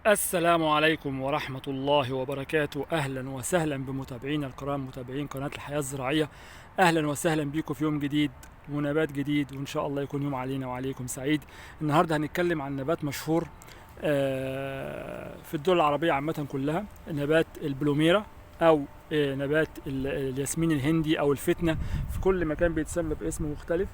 السلام عليكم ورحمة الله وبركاته. أهلا وسهلا بمتابعينا الكرام، متابعين قناة الحياة الزراعية. أهلا وسهلا بيكم في يوم جديد ونبات جديد، وإن شاء الله يكون يوم علينا وعليكم سعيد. النهاردة هنتكلم عن نبات مشهور في الدول العربية عامة كلها، نبات البلوميرا أو نبات الياسمين الهندي أو الفتنة. في كل مكان بيتسمى باسم مختلف،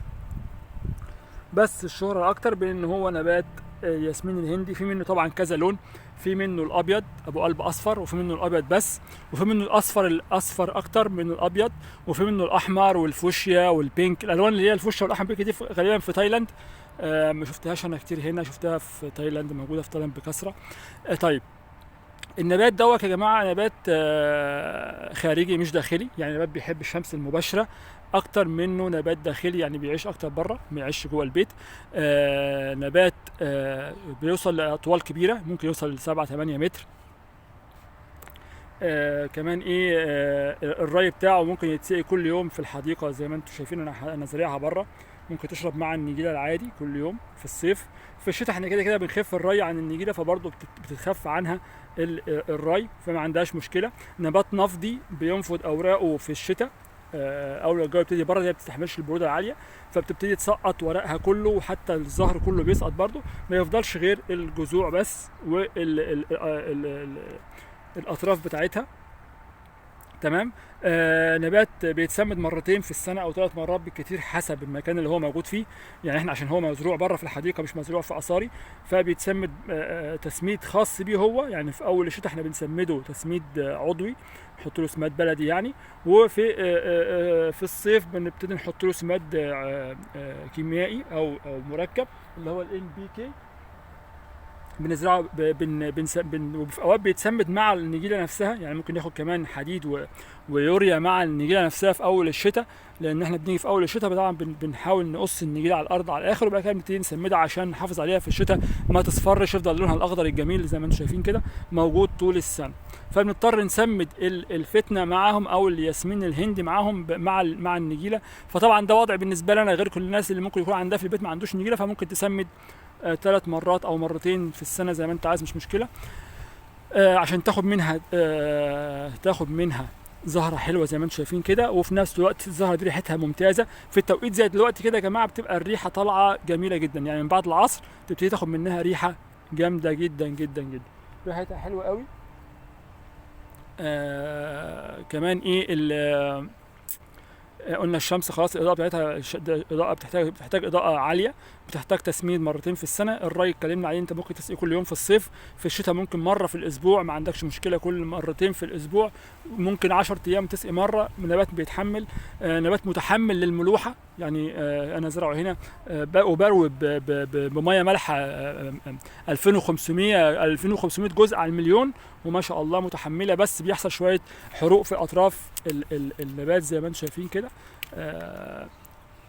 بس الشهرة أكتر بأن هو نبات ياسمين الهندي. في منه طبعا كذا لون، في منه الابيض ابو قلب اصفر، وفي منه الابيض بس، وفي منه الاصفر اكتر من الابيض، وفي منه الاحمر والفوشيا والبينك. الالوان اللي هي الفوشيا والاحمر والبينك دي غالبا في تايلاند. ما شفتهاش انا كتير هنا، شفتها في تايلاند، موجوده في تايلاند بكثره. طيب، النبات دوت يا جماعه نبات خارجي مش داخلي، يعني نبات بيحب الشمس المباشره اكتر منه نبات داخلي، يعني بيعيش اكتر بره ما يعيش جوه البيت. نبات بيوصل لاطوال كبيره، ممكن يوصل ل 7 8 متر. كمان ايه، الري بتاعه ممكن يتسقي كل يوم في الحديقه زي ما انتم شايفين. انا زارعها بره، ممكن تشرب مع النجيله العادي كل يوم في الصيف. في الشتاء احنا كده كده بنخف الري عن النجيله، فبرضه بتتخف عنها الري، فما عندهاش مشكله. نبات نفضي بينفض اوراقه في الشتاء، اول ما الجو يبتدي بره، هي ما بتستحملش البروده العاليه، فبتبتدي تسقط ورقها كله، وحتى الزهر كله بيسقط برضه، ما يفضلش غير الجذوع بس والاطراف بتاعتها. تمام. نبات بيتسمد مرتين في السنه او 3 مرات بالكثير حسب المكان اللي هو موجود فيه. يعني احنا عشان هو مزروع بره في الحديقه مش مزروع في اثاري، فبيتسمد تسميد خاص بيه هو. يعني في اول الشتاء احنا بنسمده تسميد عضوي، نحط له سماد بلدي يعني. وفي في الصيف بنبتدي نحط له سماد كيميائي او مركب اللي هو الان بي كي. بنزرعه وفي اوقات بيتسمد مع النجيله نفسها، يعني ممكن ياخد كمان حديد ويوريا مع النجيله نفسها في اول الشتاء، لان احنا بنيجي في اول الشتاء طبعا بنحاول نقص النجيله على الارض على الاخر، وبعد كده بنبتدي نسمدها عشان نحافظ عليها في الشتاء ما تصفرش، يفضل لونها الاخضر الجميل زي ما انتم شايفين كده موجود طول السنه. فبنضطر نسمد الفتنه معاهم او الياسمين الهندي معاهم مع النجيله. فطبعا ده وضع بالنسبه لنا غير كل الناس اللي ممكن يكون عندها في البيت ما عندوش نجيله، فممكن تسمد 3 مرات او مرتين في السنه زي ما انت عايز، مش مشكله. عشان تاخد منها زهره حلوه زي ما انتم شايفين كده، وفي نفس الوقت الزهره دي ريحتها ممتازه. في التوقيت زي دلوقتي كده يا جماعه بتبقى الريحه طالعه جميله جدا، يعني من بعد العصر تبتدي تاخد منها ريحه جامده جدا جدا جدا، ريحتها حلوه قوي. كمان ايه قلنا الشمس خلاص، الاضاءه بتاعتها اضاءه بتحتاج اضاءه عاليه، بتحتاج تسميد مرتين في السنه. الري اتكلمنا عليه، انت ممكن تسقي كل يوم في الصيف، في الشتاء ممكن مره في الاسبوع، ما عندكش مشكله كل مرتين في الاسبوع. ممكن 10 ايام تسقي مره. نبات بيتحمل، نبات متحمل للملوحه، يعني انا زرعه هنا وبروي بميه مالحه 2500 جزء على المليون، وما شاء الله متحمله، بس بيحصل شويه حروق في اطراف النبات زي ما انتم شايفين كده.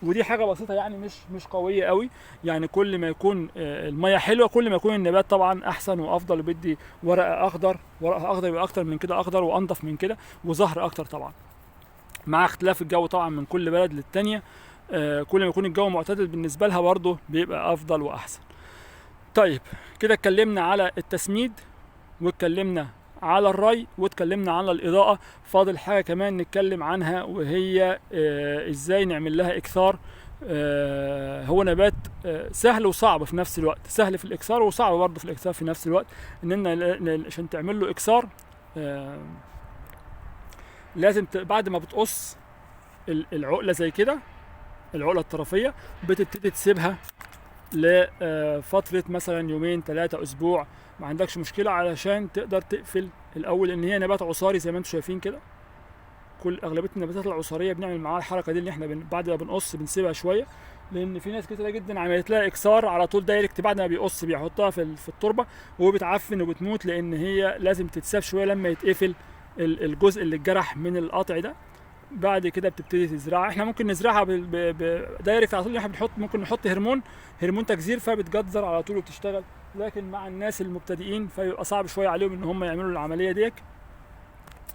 ودي حاجه بسيطه، يعني مش قويه قوي. يعني كل ما يكون الميه حلوه كل ما يكون النبات طبعا احسن وافضل، وبيدي ورقه اخضر يبقى اكتر من كده اخضر وانضف من كده وزهر اكتر طبعا، مع اختلاف الجو طبعا من كل بلد للتانيه. كل ما يكون الجو معتدل بالنسبه لها برضه بيبقى افضل واحسن. طيب، كده اتكلمنا على التسميد، واتكلمنا على الري، واتكلمنا على الإضاءة. فاضل حاجة كمان نتكلم عنها، وهي ازاي نعمل لها إكثار. هو نبات سهل وصعب في نفس الوقت، سهل في الإكثار وصعب برضه في الإكثار في نفس الوقت. إننا عشان تعمل له إكثار لازم بعد ما بتقص العقلة زي كده، العقلة الطرفية، بتبتدي تسيبها لفترة مثلا يومين 3 أسبوع، ما عندكش مشكلة، علشان تقدر تقفل الأول. إن هي نبات عصاري زي ما انتم شايفين كده، كل أغلبية النباتات العصارية بنعمل معاها الحركة دي، اللي احنا بعد ما بنقص بنسيبها شوية، لأن في ناس كتيرة جدا عملت لها إكسار على طول دايركت بعد ما بيقص، بيحطها في التربة وبتعفن وبتموت، لأن هي لازم تتساب شوية لما يتقفل الجزء اللي اتجرح من القطع ده. بعد كده بتبتدي تزرعها. احنا ممكن نزرعها دايركت على طول، احنا ممكن نحط هرمون تجذير، فبتجذر على طول وبتشتغل. لكن مع الناس المبتدئين فيبقى صعب شويه عليهم ان هم يعملوا العمليه ديت،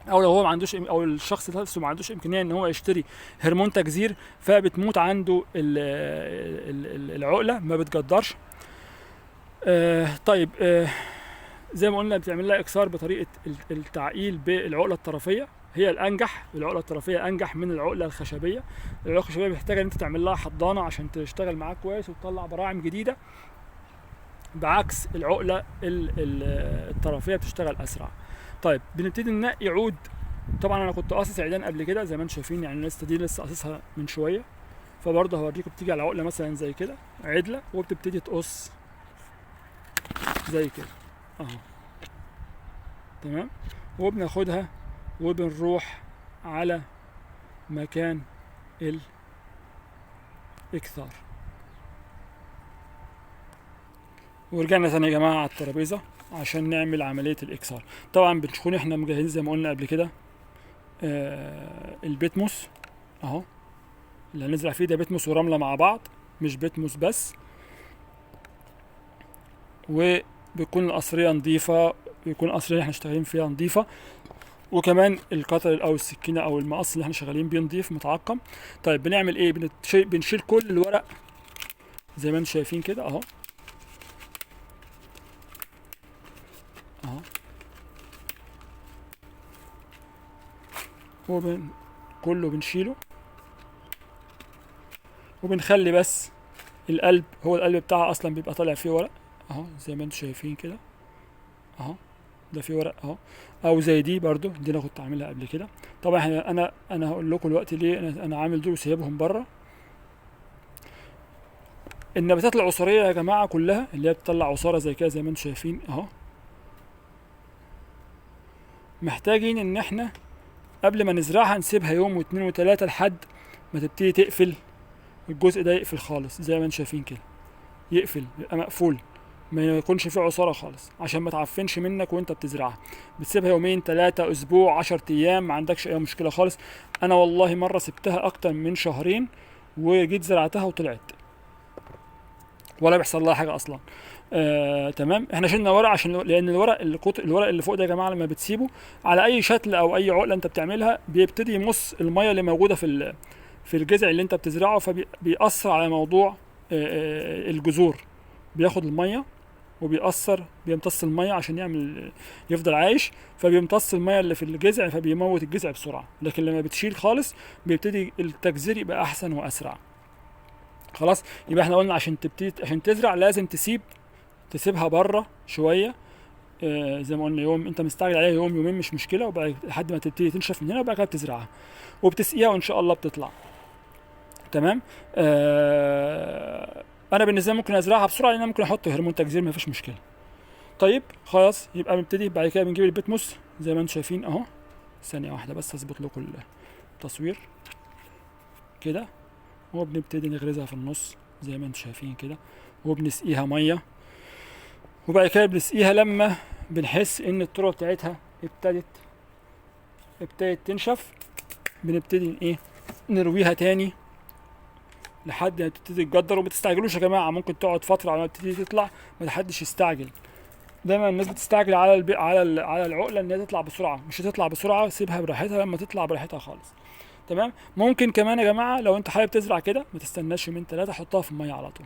او لو هو ما عندوش، او الشخص نفسه ما عندوش امكانيه ان هو يشتري هرمون تجذير، فبتموت عنده العقله، ما بتجدرش. طيب، زي ما قلنا بتعمل لها اكسار بطريقه التعقيل بالعقله الطرفيه، هي الانجح. العقله الطرفيه انجح من العقله الخشبيه. العقله الخشبيه محتاجه ان انت تعمل لها حضانه عشان تشتغل معاك كويس وتطلع براعم جديده، بعكس العقله الطرفيه بتشتغل اسرع. طيب بنبتدي ننقي عود. طبعا انا كنت قاصص عيدان قبل كده زي ما انتم شايفين، يعني لسه دي لسه قاصصها من شويه، فبرضه هوريكم. بتيجي على عقله مثلا زي كده عدله وبتبتدي تقص زي كده اهو، تمام. وبناخدها وبنروح على مكان الاكثار. ورجعنا تاني يا جماعه على الترابيزه عشان نعمل عمليه الاكسار. طبعا بنكون احنا مجهزين زي ما قلنا قبل كده البتموس اهو، اللي هنزرع فيه ده بتموس ورمله مع بعض، مش بتموس بس. وبيكون القصريه نظيفه، بيكون القصريه اللي احنا شغالين فيها نظيفه، وكمان القطر او السكينه او المقص اللي احنا شغالين بيه نضيف متعقم. طيب بنعمل ايه؟ بنشيل كل الورق زي ما انتم شايفين كده اهو اهو، كله بنشيله، وبنخلي بس القلب، هو القلب بتاعها اصلا بيبقى طالع فيه ورق اهو زي ما انتم شايفين كده اهو، ده فيه ورق اهو. او زي دي برضو، دي انا كنت عاملها قبل كده. طبعا انا هقول لكم دلوقتي ليه انا عامل دول وسايبهم بره. النباتات العصريه يا جماعه كلها اللي هي بتطلع عصاره زي كده زي ما انتم شايفين اهو، محتاجين ان احنا قبل ما نزرعها نسيبها يوم واثنين وثلاثه لحد ما تبتدي تقفل. الجزء ده يقفل خالص زي ما انتم شايفين كده، يقفل يبقى مقفول، ما يكونش فيه عصاره خالص عشان ما تعفنش منك وانت بتزرعها. بتسيبها يومين ثلاثه اسبوع 10 ايام، ما عندكش اي مشكله خالص. انا والله مره سبتها اكتر من شهرين وجيت زرعتها وطلعت ولا بيحصل لها حاجه اصلا. تمام. احنا شلنا ورق عشان لان الورق اللي فوق ده يا جماعه لما بتسيبه على اي شتل او اي عقله انت بتعملها بيبتدي يمص الميه اللي موجوده في الجذع اللي انت بتزرعه، فبيأثر على موضوع الجذور. بياخد الميه وبيأثر، بيمتص الميه عشان يفضل عايش، فبيمتص الميه اللي في الجذع فبيموت الجذع بسرعه. لكن لما بتشيل خالص بيبتدي التجذير يبقى احسن واسرع. خلاص، يبقى احنا قلنا عشان تزرع لازم تسيبها بره شويه. زي ما قلنا يوم، انت مستعجل عليها يوم يومين مش مشكله، وبعد لحد ما تبتدي تنشف من هنا وبعد كده بتزرعها وبتسقيها وان شاء الله بتطلع تمام. انا بالنسبه لي ممكن ازرعها بسرعه لان انا ممكن احط هرمون تجذير مفيش مشكله. طيب خلاص، يبقى بنبتدي بعد كده بنجيب البتموس زي ما انتم شايفين اهو. ثانيه واحده بس اظبط لكم التصوير كده، وبنبتدي نغرزها في النص زي ما انتم شايفين كده، وبنسقيها ميه. وبعد كده بنسقيها لما بنحس ان التربه بتاعتها ابتدت تنشف، بنبتدي ايه نرويها تاني لحد ما تبتدي تجدر. وما تستعجلوش يا جماعه، ممكن تقعد فتره على ما تبتدي تطلع، ما حدش يستعجل. دايما الناس بتستعجل على العقله ان هي تطلع بسرعه، مش هتطلع بسرعه، سيبها براحتها لما تطلع براحتها خالص تمام. ممكن كمان يا جماعه لو انت حابب تزرع كده ما تستناش يومين ثلاثه، حطها في الميه على طول.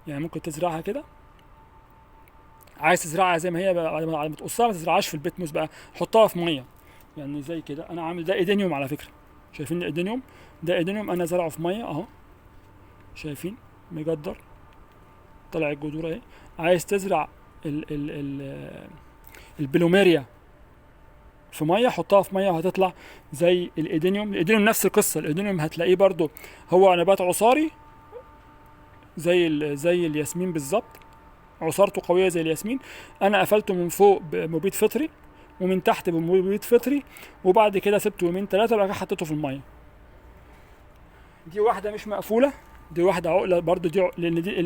يعني ممكن تزرعها كده، عايز تزرعها زي ما هي بعد ما تقصها ما تزرعهاش في البيتموس بقى، حطها في ميه يعني زي كده. انا عامل ده ايدينيوم على فكره، شايفين الايدينيوم ده؟ ايدينيوم انا زرعه في ميه اهو، شايفين مجدر طلع الجذور اهي. عايز تزرع ال ال ال البلوميريا في ميه، حطها في ميه وهتطلع زي الايدينيوم. الايدينيوم نفس القصه، الايدينيوم هتلاقيه برضو هو نبات عصاري زي الياسمين بالظبط، عصارته قويه زي الياسمين. انا قفلته من فوق بمبيد فطري ومن تحت بمبيد فطري، وبعد كده سبته يومين ثلاثه وبعد كده حطيته في الميه. دي واحده مش مقفوله، دي واحده عقله برضو، لان دي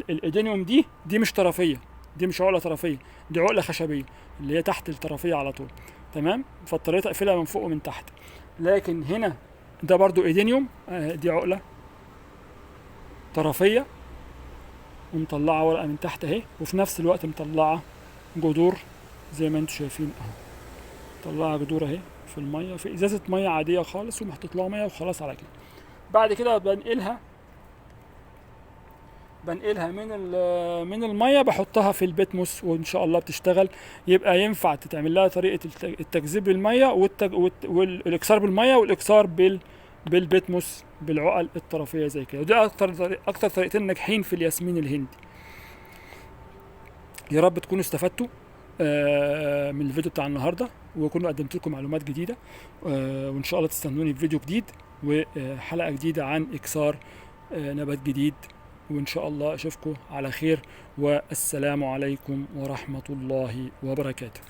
الايدينيوم دي مش طرفيه، دي مش عقله طرفيه، دي عقله خشبيه اللي هي تحت الطرفيه على طول تمام. فاضطريت اقفلها من فوق ومن تحت. لكن هنا ده برضو ايدينيوم، دي عقله طرفيه ومطلعه ورقه من تحت اهي، وفي نفس الوقت مطلعه جذور زي ما انتم شايفين اهو، مطلعه جذور اهي في الميه، في ازازه ميه عاديه خالص، ومحطوط لها ميه وخلاص على كده. بعد كده بنقلها بنقلها من الميه بحطها في البيتموس وان شاء الله بتشتغل. يبقى ينفع تتعمل لها طريقه التجذيب بالميه والاكسار بالميه والاكسار بالبيتموس بالعقل الطرفيه زي كده. ودي اكتر طريقتين ناجحين في الياسمين الهندي. يا رب تكونوا استفدتوا من الفيديو بتاع النهارده، واكون قدمت لكم معلومات جديده، وان شاء الله تستنوني بفيديو جديد وحلقه جديده عن اكسار نبات جديد. وان شاء الله اشوفكم على خير، والسلام عليكم ورحمه الله وبركاته.